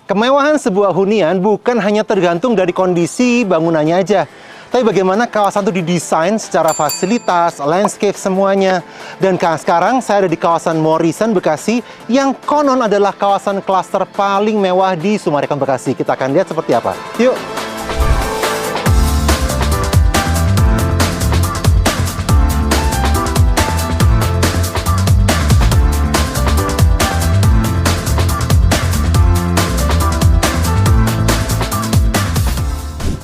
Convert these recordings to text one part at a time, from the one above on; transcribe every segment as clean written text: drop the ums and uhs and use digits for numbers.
Kemewahan sebuah hunian bukan hanya tergantung dari kondisi bangunannya aja, tapi bagaimana kawasan itu didesain secara fasilitas, landscape semuanya. Dan sekarang saya ada di kawasan Morrison, Bekasi, yang konon adalah kawasan klaster paling mewah di Summarecon, Bekasi. Kita akan lihat seperti apa. Yuk!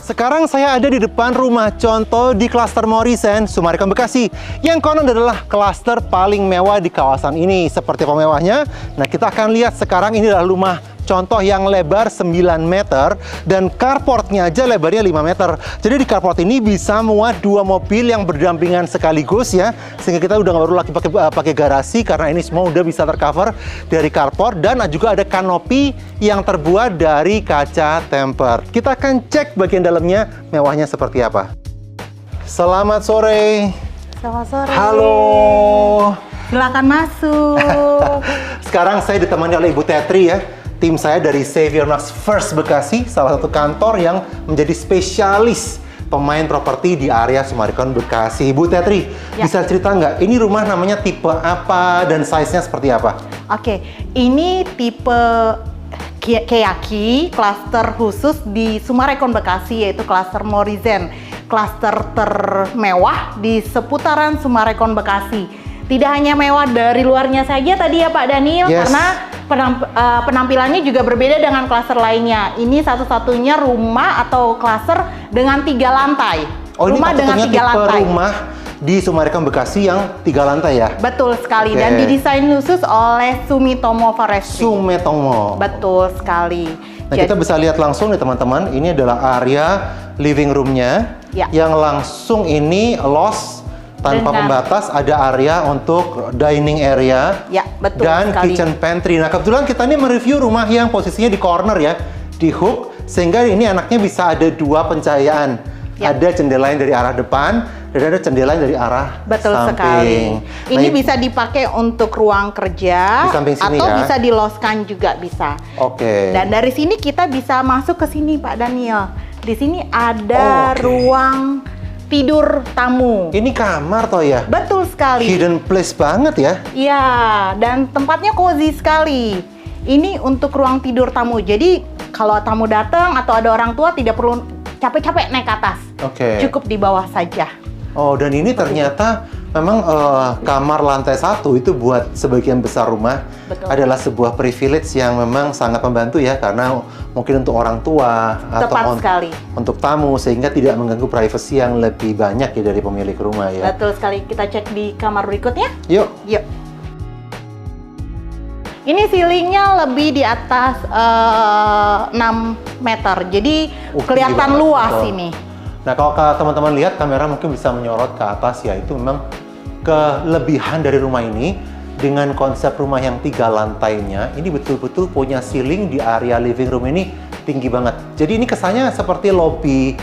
Sekarang saya ada di depan rumah contoh di klaster Morrison, Summarecon, Bekasi, yang konon adalah klaster paling mewah di kawasan ini. Seperti apa mewahnya? Nah, kita akan lihat sekarang. Ini adalah rumah contoh yang lebar 9 meter dan carportnya aja lebarnya 5 meter. Jadi di carport ini bisa muat 2 mobil yang berdampingan sekaligus ya, sehingga kita udah nggak perlu lagi pakai garasi karena ini semua udah bisa tercover dari carport. Dan juga ada kanopi yang terbuat dari kaca tempered. Kita akan cek bagian dalamnya mewahnya seperti apa. Selamat sore. Selamat sore. Halo. Silakan masuk. Sekarang saya ditemani oleh Ibu Tetri ya. Tim saya dari Xavier Knox First Bekasi, salah satu kantor yang menjadi spesialis pemain properti di area Summarecon Bekasi. Ibu Tetri, ya, bisa cerita nggak, ini rumah namanya tipe apa dan size-nya seperti apa? Oke, ini tipe Keyaki, klaster khusus di Summarecon Bekasi, yaitu klaster Morrison, klaster termewah di seputaran Summarecon Bekasi. Tidak hanya mewah dari luarnya saja tadi ya Pak Daniel, yes, karena penampilannya juga berbeda dengan klaster lainnya. Ini satu-satunya rumah atau klaster dengan 3 lantai. Oh, rumah ini dengan 3 tipe lantai. Rumah di Summarecon Bekasi yang 3 lantai ya? Betul sekali, Okay, dan didesain khusus oleh Sumitomo Forestry. Sumitomo. Betul sekali. Nah, kita bisa lihat langsung nih teman-teman, ini adalah area living room-nya, ya, yang langsung ini loft tanpa pembatas, ada area untuk dining area, ya, betul dan sekali, kitchen pantry. Nah, kebetulan kita ini mereview rumah yang posisinya di corner ya, di hook, sehingga ini anaknya bisa ada 2 pencahayaan. Ya. Ada jendela yang dari arah depan, dan ada jendela yang dari arah betul samping. Sekali. Nah, ini bisa dipakai untuk ruang kerja, di samping sini atau ya, bisa diloskan juga bisa. Oke. Dan dari sini kita bisa masuk ke sini Pak Daniel. Di sini ada ruang tidur tamu. Ini kamar toh ya? Betul sekali. Hidden place banget ya? Iya, dan tempatnya cozy sekali. Ini untuk ruang tidur tamu. Jadi kalau tamu datang atau ada orang tua tidak perlu capek-capek naik ke atas. Oke. Cukup di bawah saja. Oh, dan ini ternyata memang kamar lantai 1 itu buat sebagian besar rumah. Betul, adalah sebuah privilege yang memang sangat membantu ya, karena mungkin untuk orang tua atau untuk tamu, sehingga tidak mengganggu privasi yang lebih banyak ya dari pemilik rumah ya. Betul sekali. Kita cek di kamar berikutnya. Yuk. Yuk. Ini ceilingnya lebih di atas 6 meter, jadi kelihatan luas ini. Nah, kalau teman-teman lihat, kamera mungkin bisa menyorot ke atas ya, itu memang kelebihan dari rumah ini. Dengan konsep rumah yang 3 lantainya, ini betul-betul punya ceiling di area living room ini tinggi banget. Jadi ini kesannya seperti lobby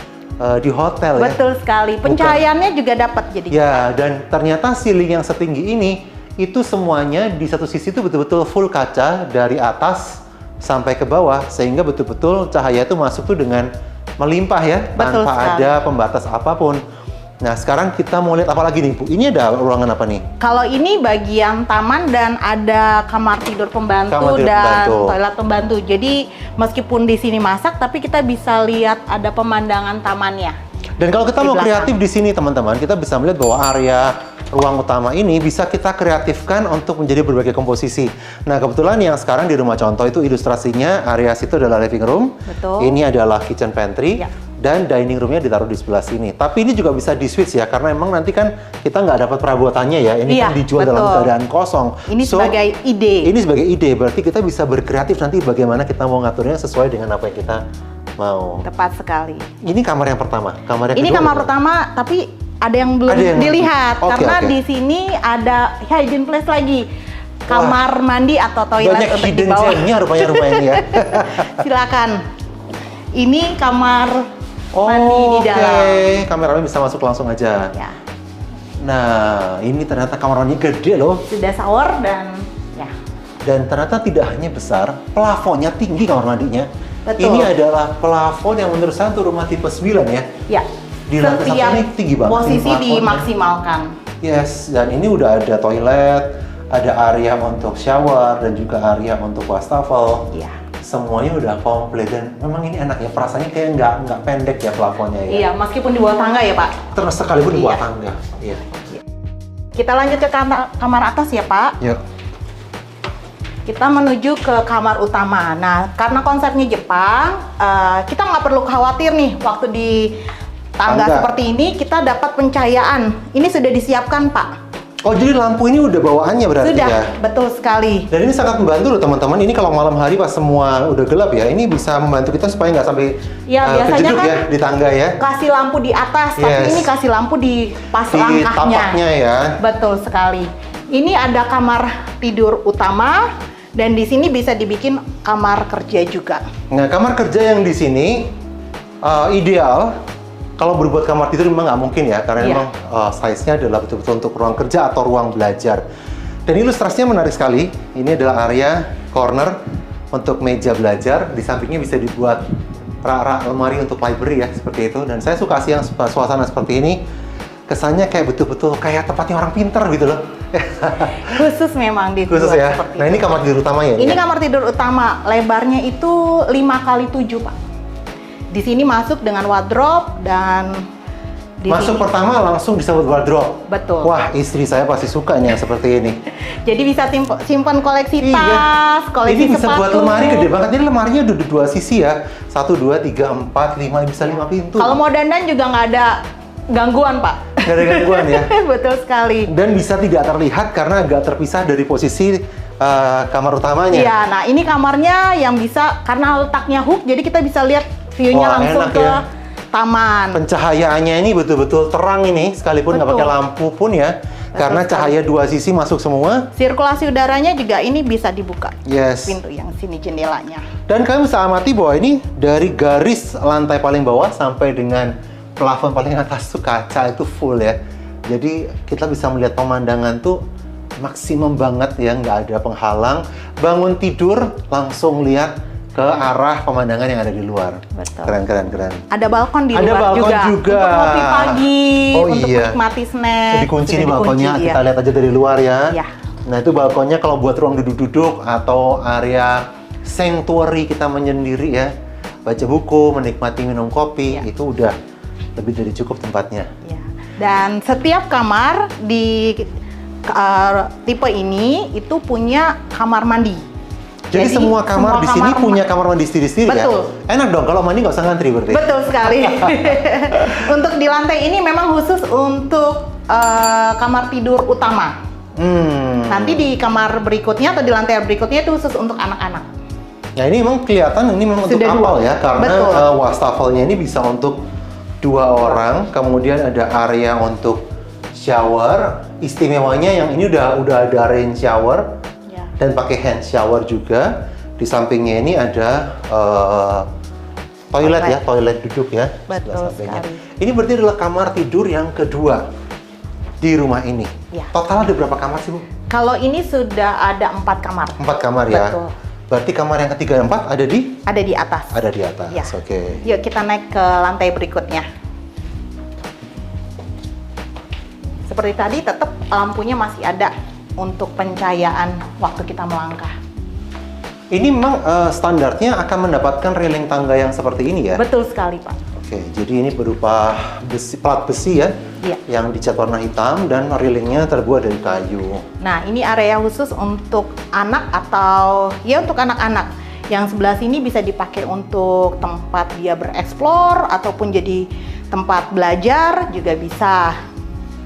di hotel ya. Betul sekali, pencahayaannya juga dapat jadi. Ya, dan ternyata ceiling yang setinggi ini, itu semuanya di satu sisi itu betul-betul full kaca dari atas sampai ke bawah, sehingga betul-betul cahaya itu masuk tuh dengan melimpah ya, betul tanpa sekali, ada pembatas apapun. Nah, sekarang kita mau lihat apa lagi nih Bu? Ini ada ruangan apa nih? Kalau ini bagian taman dan ada kamar tidur pembantu dan toilet pembantu. Jadi meskipun di sini masak, tapi kita bisa lihat ada pemandangan tamannya. Dan kalau kita mau kreatif di sini teman-teman, kita bisa melihat bahwa area ruang utama ini bisa kita kreatifkan untuk menjadi berbagai komposisi. Nah, kebetulan yang sekarang di rumah contoh itu ilustrasinya, area situ adalah living room. Betul. Ini adalah kitchen pantry. Ya. Dan dining roomnya ditaruh di sebelah sini. Tapi ini juga bisa di switch ya, karena memang nanti kan kita nggak dapat perabotannya ya. Ini kan dijual dalam keadaan kosong. Ini sebagai ide. Ini sebagai ide, berarti kita bisa berkreatif nanti bagaimana kita mau ngaturnya sesuai dengan apa yang kita mau. Tepat sekali. Ini kamar yang pertama. Kamar yang ini kamar pertama, tapi ada yang belum dilihat. Karena di sini ada hidden place lagi. Kamar mandi atau toilet untuk di bawah. Banyak hidden rupanya rumah ini ya. Silakan. Ini kamar mandi di dalam. Oke, kameranya bisa masuk langsung aja. Ya. Nah, ini ternyata kamar mandinya gede loh. Sudah shower dan ya. Dan ternyata tidak hanya besar, plafonnya tinggi kamar mandinya. Betul. Ini adalah plafon yang menurut saya untuk rumah tipe 9 ya. Ya. Di lantai satu Setiap ini tinggi banget. posisi ini plafonnya. dimaksimalkan. Yes, dan ini udah ada toilet, ada area untuk shower, dan juga area untuk wastafel. Iya. Semuanya udah komplit dan memang ini enak ya, perasaannya kayak nggak pendek ya plafonnya ya. Iya, meskipun di bawah tangga ya Pak. Terus sekalipun di bawah Iya. tangga. Iya. Kita lanjut ke kamar atas ya Pak. Yuk. Kita menuju ke kamar utama. Nah, karena konsepnya Jepang, kita nggak perlu khawatir nih waktu di tangga seperti ini kita dapat pencahayaan. Ini sudah disiapkan Pak. Oh, jadi lampu ini udah bawaannya berarti Sudah, ya? betul sekali. Dan ini sangat membantu loh teman-teman. Ini kalau malam hari pas semua udah gelap ya, ini bisa membantu kita supaya nggak sampai Ya, biasanya kejeduk kan ya di tangga ya. Kasih lampu di atas, tapi Yes. ini kasih lampu di pas Di langkahnya. tapaknya ya. Betul sekali. Ini ada kamar tidur utama dan di sini bisa dibikin kamar kerja juga. Nah, kamar kerja yang di sini ideal. Kalau berbuat kamar tidur memang nggak mungkin ya, karena Iya. memang size-nya adalah betul-betul untuk ruang kerja atau ruang belajar. Dan ilustrasinya menarik sekali. Ini adalah area corner untuk meja belajar. Di sampingnya bisa dibuat rak-rak lemari untuk library ya, seperti itu. Dan saya suka sih yang suasana seperti ini. Kesannya kayak betul-betul kayak tempatnya orang pinter gitu loh. Khusus memang dibuat Khusus ya. seperti Nah, itu. ini kamar tidur utamanya Ini ya? kamar tidur utama, lebarnya itu 5x7 Pak. Di sini masuk dengan wardrobe dan di Masuk sini, pertama langsung disebut wardrobe. Betul. Wah, istri saya pasti suka nih yang seperti ini. jadi bisa simpan koleksi Iya. tas, koleksi Ini bisa sepatu. buat lemari gede banget. Ini lemarinya udah dua sisi ya. 1, 2, 3, 4, 5, bisa 5 pintu. Kalau mau dandan juga nggak ada gangguan Pak. Nggak ada gangguan ya. Betul sekali. Dan bisa tidak terlihat karena agak terpisah dari posisi kamar utamanya. Iya, nah ini kamarnya yang bisa karena letaknya hook, jadi kita bisa lihat view-nya Wah, langsung enak ke ya. taman. Pencahayaannya ini betul-betul terang ini, sekalipun nggak Betul. pakai lampu pun ya. Karena sekali. cahaya dua sisi masuk semua. Sirkulasi udaranya juga ini bisa dibuka. Yes. Pintu yang sini jendelanya. Dan kalian bisa amati bahwa ini dari garis lantai paling bawah sampai dengan plafon paling atas tuh kaca itu full ya. Jadi kita bisa melihat pemandangan tuh maksimum banget ya, nggak ada penghalang. Bangun tidur langsung lihat ke arah pemandangan yang ada di luar. Betul. Keren, keren, keren. Ada balkon di Ada luar balkon juga. Untuk ngopi pagi, Oh, untuk iya. menikmati snack. Dikunci Sudah nih balkonnya, dikunci, kita iya. lihat aja dari luar ya. Iya. Nah itu balkonnya kalau buat ruang duduk-duduk atau area sanctuary kita menyendiri ya, baca buku, menikmati minum kopi, Iya. itu udah lebih dari cukup tempatnya. Ya. Dan setiap kamar di tipe ini itu punya kamar mandi. Jadi semua kamar di sini punya kamar mandi sendiri-sendiri ya? Betul. Enak dong, kalau mandi nggak usah ngantri berarti? Betul sekali. Untuk di lantai ini memang khusus untuk kamar tidur utama. Nanti di kamar berikutnya atau di lantai berikutnya itu khusus untuk anak-anak. Nah ini memang kelihatan, ini memang untuk Sudah kapal dua. ya, karena Betul. wastafelnya ini bisa untuk 2 orang, kemudian ada area untuk shower. Istimewanya yang ini udah ada rain shower. Ya. Dan pakai hand shower juga. Di sampingnya ini ada toilet ya, toilet duduk ya. Betul sebelah sampingnya. sekali. Ini berarti adalah kamar tidur yang kedua di rumah ini. Ya. Total ada berapa kamar sih Bu? Kalau ini sudah ada 4 kamar. 4 kamar ya. Betul. Berarti kamar yang ketiga dan 4 ada di? Ada di atas. Ada di atas. Ya. Oke. Yuk kita naik ke lantai berikutnya. Seperti tadi tetap lampunya masih ada untuk pencahayaan waktu kita melangkah. Ini memang standarnya akan mendapatkan railing tangga yang seperti ini ya? Betul sekali Pak. Oke, jadi ini berupa plat besi ya, Iya. yang dicat warna hitam dan railingnya terbuat dari kayu. Nah, ini area khusus untuk anak atau ya untuk anak-anak. Yang sebelah sini bisa dipakai untuk tempat dia bereksplor ataupun jadi tempat belajar juga bisa.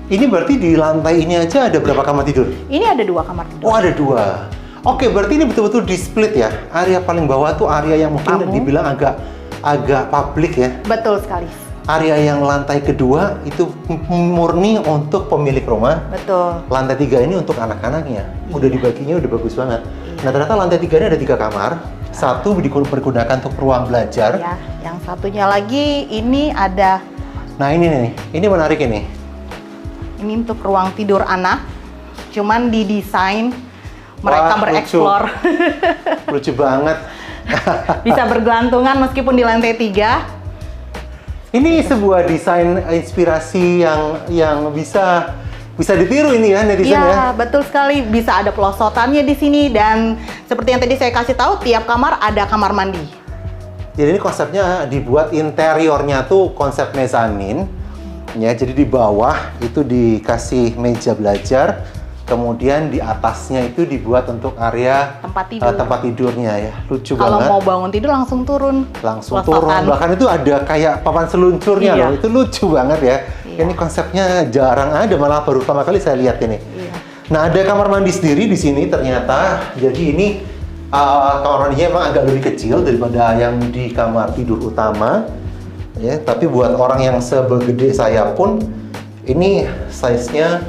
Ini berarti di lantai ini aja ada berapa kamar tidur? Ini ada 2 kamar tidur. Oh, ada 2. Oke, berarti ini betul-betul di split ya. Area paling bawah tuh area yang mungkin Tamu. dibilang agak publik ya. Betul sekali. Area yang lantai kedua itu murni untuk pemilik rumah. Betul. Lantai 3 ini untuk anak-anaknya. Udah Iya. dibaginya udah bagus banget. Iya. Nah, ternyata lantai 3 ini ada 3 kamar. Satu dipergunakan untuk ruang belajar. Ya, yang satunya lagi ini ada Nah, ini nih. Ini menarik ini. ini untuk ruang tidur anak. Cuman didesain mereka Wah, bereksplor. Lucu banget. Bisa bergelantungan meskipun di lantai 3. Ini sebuah desain inspirasi yang bisa ditiru ini ya netizen ya. Iya, betul sekali. Bisa ada pelosotannya di sini dan seperti yang tadi saya kasih tahu, tiap kamar ada kamar mandi. Jadi ini konsepnya dibuat interiornya tuh konsep mezanin. Ya, jadi di bawah itu dikasih meja belajar, kemudian di atasnya itu dibuat untuk area tempat tidurnya ya. Lucu Kalau banget. mau bangun tidur langsung turun. Langsung Pelosotan. turun, bahkan itu ada kayak papan seluncurnya Iya. loh. Itu lucu banget ya. Iya. Ini konsepnya jarang ada, malah baru pertama kali saya lihat ini. Iya. Nah, ada kamar mandi sendiri di sini ternyata. Jadi ini kamar mandinya emang agak lebih kecil daripada yang di kamar tidur utama. Ya, tapi buat orang yang sebegede saya pun ini size-nya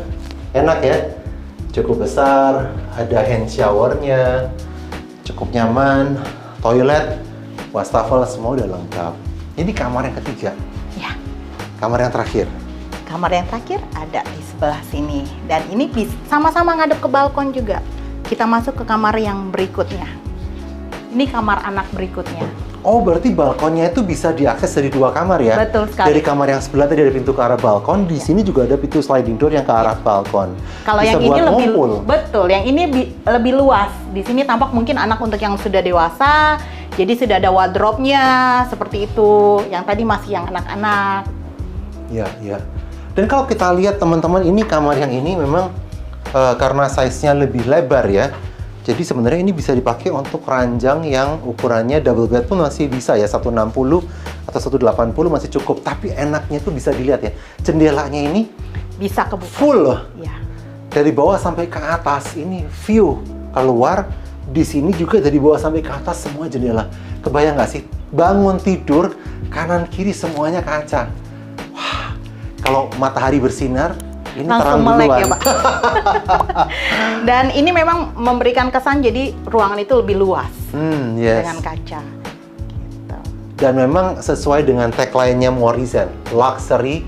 enak ya. Cukup besar, ada hand showernya, cukup nyaman, toilet, wastafel semua udah lengkap. Ini kamar yang ketiga. Ya, Kamar yang terakhir. kamar yang terakhir ada di sebelah sini. Dan ini sama-sama ngadep ke balkon juga. Kita masuk ke kamar yang berikutnya. Ini kamar anak berikutnya. Oh, berarti balkonnya itu bisa diakses dari 2 kamar ya? Betul sekali. Dari kamar yang sebelah tadi ada pintu ke arah balkon, di sini juga ada pintu sliding door yang ke arah balkon. Kalau Bisa yang ini buat lebih ngumpul. betul, yang ini lebih luas. Di sini tampak mungkin anak untuk yang sudah dewasa, jadi sudah ada wardrobe-nya seperti itu. Yang tadi masih yang anak-anak. Ya, ya. Dan kalau kita lihat teman-teman, ini kamar yang ini memang karena size-nya lebih lebar ya. Jadi sebenarnya ini bisa dipakai untuk ranjang yang ukurannya double bed pun masih bisa ya, 160 atau 180 masih cukup. Tapi enaknya tuh bisa dilihat ya, jendelanya ini Bisa kebuka. full loh. Ya. Dari bawah sampai ke atas, ini view keluar. Di sini juga dari bawah sampai ke atas semua jendela. Kebayang nggak sih, bangun tidur kanan kiri semuanya kaca. Wah, kalau matahari bersinar, ini terang Langsung melek duluan. ya, Pak. Dan ini memang memberikan kesan jadi ruangan itu lebih luas Yes. dengan kaca. Gitu. Dan memang sesuai dengan tagline-nya Morrison, luxury,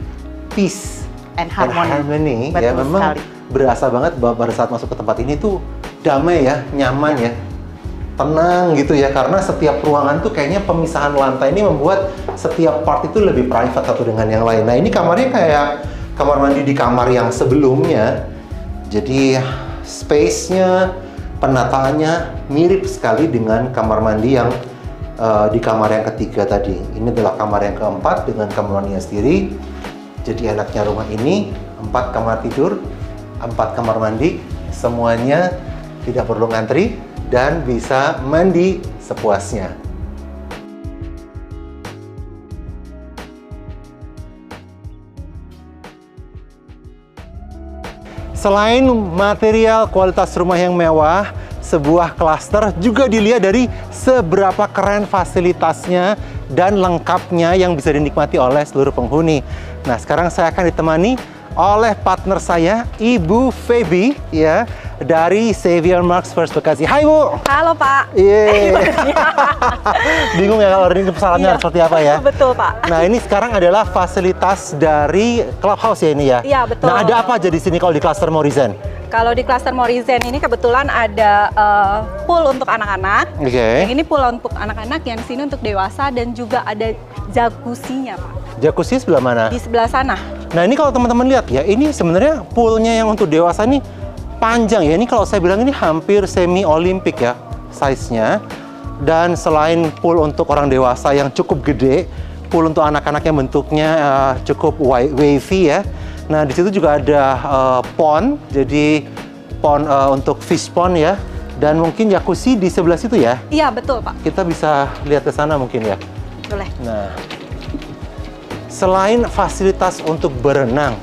peace, And harmony. ya, Betul memang sekali. berasa banget bahwa pada saat masuk ke tempat ini tuh damai ya, nyaman ya, tenang gitu ya. Karena setiap ruangan tuh kayaknya pemisahan lantai ini membuat setiap part itu lebih private satu dengan yang lain. Nah, ini kamarnya kayak kamar mandi di kamar yang sebelumnya. Jadi space-nya, penataannya mirip sekali dengan kamar mandi yang di kamar yang ketiga tadi. Ini adalah kamar yang keempat dengan kamar mandinya sendiri. Jadi enaknya rumah ini 4 kamar tidur, 4 kamar mandi, semuanya tidak perlu ngantri dan bisa mandi sepuasnya. Selain material kualitas rumah yang mewah, sebuah klaster juga dilihat dari seberapa keren fasilitasnya dan lengkapnya yang bisa dinikmati oleh seluruh penghuni. Nah, sekarang saya akan ditemani oleh partner saya, Ibu Feby, ya, dari Xavier Marks First Bekasi. Hai, Bu. Halo Pak. Iya. Bingung ya kalau ini pesanannya Iya. seperti apa ya? Betul Pak. Nah, ini sekarang adalah fasilitas dari Clubhouse ya ini ya? Iya, betul. Nah, ada apa aja di sini kalau di Cluster Morrison? Kalau di Cluster Morrison ini kebetulan ada pool untuk anak-anak. Oke. Yang ini pool untuk anak-anak, yang di sini untuk dewasa, dan juga ada jacuzzi-nya Pak. Jacuzzi sebelah mana? Di sebelah sana. Nah, ini kalau teman-teman lihat ya, ini sebenarnya poolnya yang untuk dewasa ini panjang ya. Ini kalau saya bilang ini hampir semi olimpik ya size-nya. Dan selain pool untuk orang dewasa yang cukup gede, pool untuk anak-anak yang bentuknya cukup wavy ya. Nah, di situ juga ada pond, jadi pond untuk fish pond ya. Dan mungkin jacuzzi di sebelah situ ya. Iya, betul Pak. Kita bisa lihat ke sana mungkin ya. Boleh. Nah, selain fasilitas untuk berenang,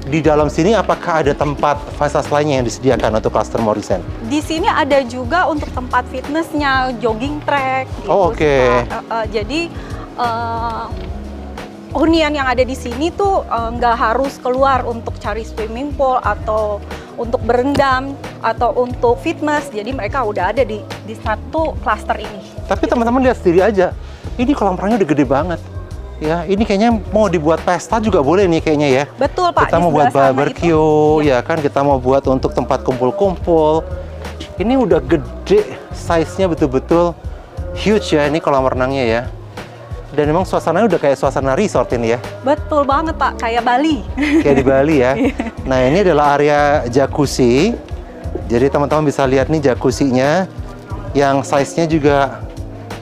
di dalam sini apakah ada tempat fasilitas lainnya yang disediakan untuk Cluster Morrison? Di sini ada juga untuk tempat fitnessnya, jogging track. Gitu, Oh, oke. Jadi hunian yang ada di sini tuh nggak harus keluar untuk cari swimming pool atau untuk berendam atau untuk fitness. Jadi mereka udah ada di satu klaster ini. Tapi teman-teman lihat sendiri aja, ini kolam renangnya udah gede banget. Ya, ini kayaknya mau dibuat pesta juga boleh nih kayaknya ya. Betul Pak. Kita di mau buat sebelah sana barbecue, itu. ya kan? Kita mau buat untuk tempat kumpul-kumpul. Ini udah gede, size-nya betul-betul huge ya ini kolam renangnya ya. Dan memang suasananya udah kayak suasana resort ini ya. Betul banget Pak, kayak Bali. Kayak di Bali ya. Nah ini adalah area jacuzzi. Jadi teman-teman bisa lihat nih jacuzzinya, yang size-nya juga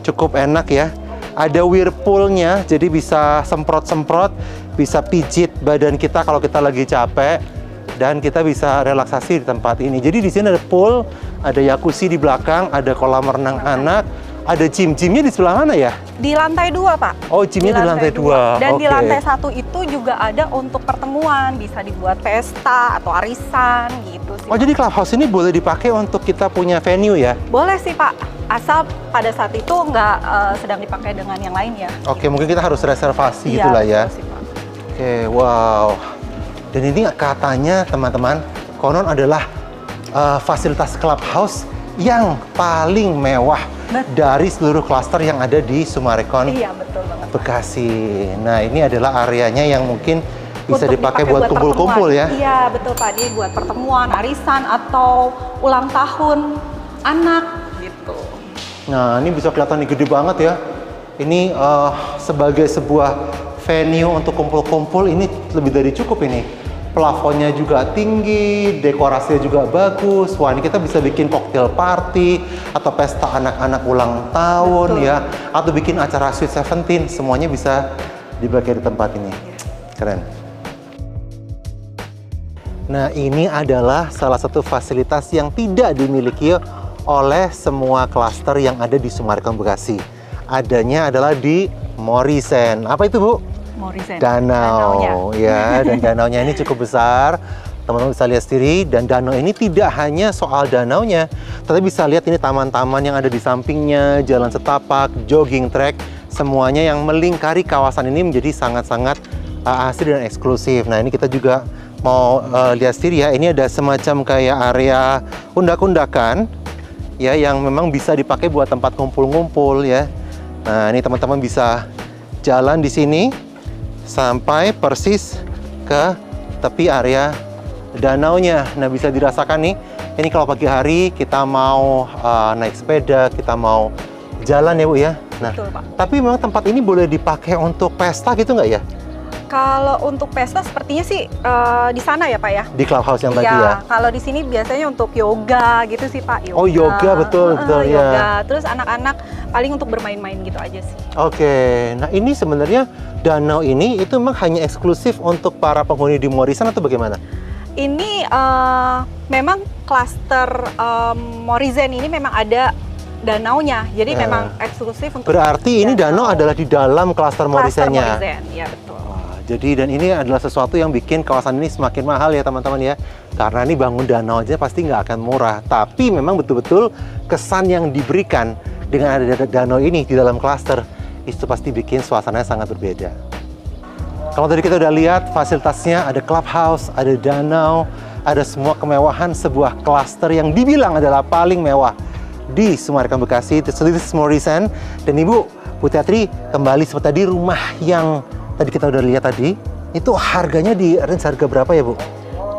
cukup enak ya. Ada whirlpool-nya, jadi bisa semprot-semprot, bisa pijit badan kita kalau kita lagi capek, dan kita bisa relaksasi di tempat ini. Jadi di sini ada pool, ada jacuzzi di belakang, ada kolam renang anak, ada gym-gymnya di sebelah mana ya? Di lantai 2 Pak. Oh, gymnya di lantai 2. Dan di Oke. lantai 1 itu juga ada untuk pertemuan, bisa dibuat pesta atau arisan gitu sih. Oh, jadi clubhouse ini boleh dipakai untuk kita punya venue ya? Boleh sih Pak, asal pada saat itu nggak sedang dipakai dengan yang lain ya. Oke, mungkin kita harus reservasi Iya, gitulah ya. betul sih, Pak. Oke, wow. Dan ini katanya teman-teman, konon adalah fasilitas clubhouse yang paling mewah dari seluruh klaster yang ada di Summarecon Iya, betul banget. Bekasi. Nah, ini adalah areanya yang mungkin bisa Untuk dipakai dipakai buat kumpul-kumpul ya. pertemuan. Iya, betul Pak. Ini buat pertemuan, arisan, atau ulang tahun anak gitu. Nah, ini bisa kelihatan nih gede banget ya. Ini sebagai sebuah venue untuk kumpul-kumpul ini lebih dari cukup ini. Plafonnya juga tinggi, dekorasinya juga bagus. Wah, ini kita bisa bikin cocktail party atau pesta anak-anak ulang tahun. Betul. Ya, atau bikin acara Sweet 17, semuanya bisa dipakai di tempat ini. Keren. Nah, ini adalah salah satu fasilitas yang tidak dimiliki oleh semua klaster yang ada di Summarecon Bekasi. Adanya adalah di Morisen. Apa itu, Bu? Morisen. Danau, ya. Dan danaunya ini cukup besar. Teman-teman bisa lihat sendiri. Dan danau ini tidak hanya soal danaunya, tapi bisa lihat ini taman-taman yang ada di sampingnya, jalan setapak, jogging track, semuanya yang melingkari kawasan ini menjadi sangat-sangat asri dan eksklusif. Nah, ini kita juga mau lihat sendiri ya. Ini ada semacam kayak area undak-undakan ya, yang memang bisa dipakai buat tempat ngumpul-ngumpul ya. Nah, ini teman-teman bisa jalan di sini sampai persis ke tepi area danaunya. Nah, bisa dirasakan nih, ini kalau pagi hari kita mau naik sepeda, kita mau jalan ya Bu ya. Nah, Betul, Pak. tapi memang tempat ini boleh dipakai untuk pesta gitu nggak ya? Kalau untuk pesta sepertinya sih di sana ya Pak ya. Di clubhouse yang tadi ya? Iya, kalau di sini biasanya untuk yoga gitu sih Pak. Oh, yoga, betul, betul, ya. Yoga. Terus anak-anak paling untuk bermain-main gitu aja sih. Oke, nah ini sebenarnya danau ini itu memang hanya eksklusif untuk para penghuni di Morisen atau bagaimana? Ini memang klaster Morisen ini memang ada danaunya, jadi memang eksklusif untuk. Berarti ini danau adalah di dalam klaster Klaster Morisennya. Morisen, ya betul. Wah, jadi dan ini adalah sesuatu yang bikin kawasan ini semakin mahal ya teman-teman ya. Karena ini bangun danau aja pasti nggak akan murah. Tapi memang betul-betul kesan yang diberikan dengan ada danau ini di dalam klaster itu pasti bikin suasananya sangat berbeda. Kalau tadi kita udah lihat fasilitasnya, ada clubhouse, ada danau, ada semua kemewahan sebuah klaster yang dibilang adalah paling mewah di Summarecon Bekasi. This is Morisen. Dan Ibu Putri kembali seperti tadi, rumah yang tadi kita udah lihat tadi, itu harganya di range harga berapa ya Bu?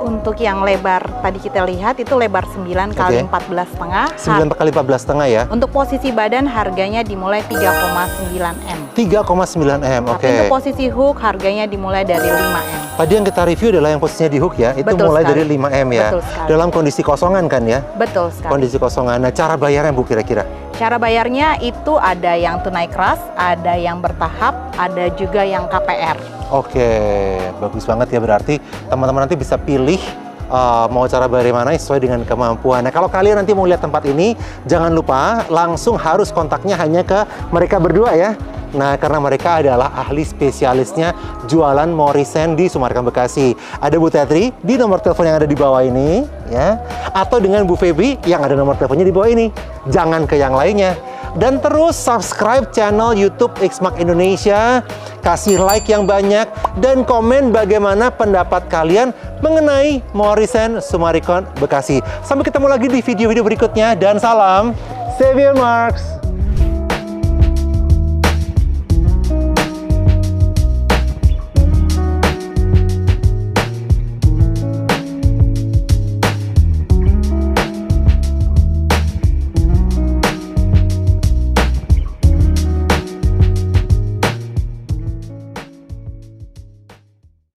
Untuk yang lebar tadi kita lihat itu lebar 9 kali 14,5. 9 kali 14,5 ya? Untuk posisi badan harganya dimulai 3,9 M. 3,9 M, oke. Tapi untuk posisi hook harganya dimulai dari 5 M. Tadi yang kita review adalah yang posisinya di hook ya, itu Betul mulai sekali. dari 5 M ya? Betul sekali. Dalam kondisi kosongan kan ya? Betul sekali. Kondisi kosongan. Nah, cara bayarnya Bu kira-kira? Cara bayarnya itu ada yang tunai keras, ada yang bertahap, ada juga yang KPR. Oke, bagus banget ya, berarti teman-teman nanti bisa pilih mau cara bayar mana sesuai dengan kemampuan. Nah, kalau kalian nanti mau lihat tempat ini, jangan lupa langsung harus kontaknya hanya ke mereka berdua ya. Nah, karena mereka adalah ahli spesialisnya jualan Morisen di Summarecon Bekasi. Ada Bu Tetri di nomor telepon yang ada di bawah ini ya, atau dengan Bu Feby yang ada nomor teleponnya di bawah ini. Jangan ke yang lainnya. Dan terus subscribe channel YouTube Xmark Indonesia, kasih like yang banyak, dan komen bagaimana pendapat kalian mengenai Morisen Summarecon Bekasi. Sampai ketemu lagi di video-video berikutnya, dan salam Xavier Marks!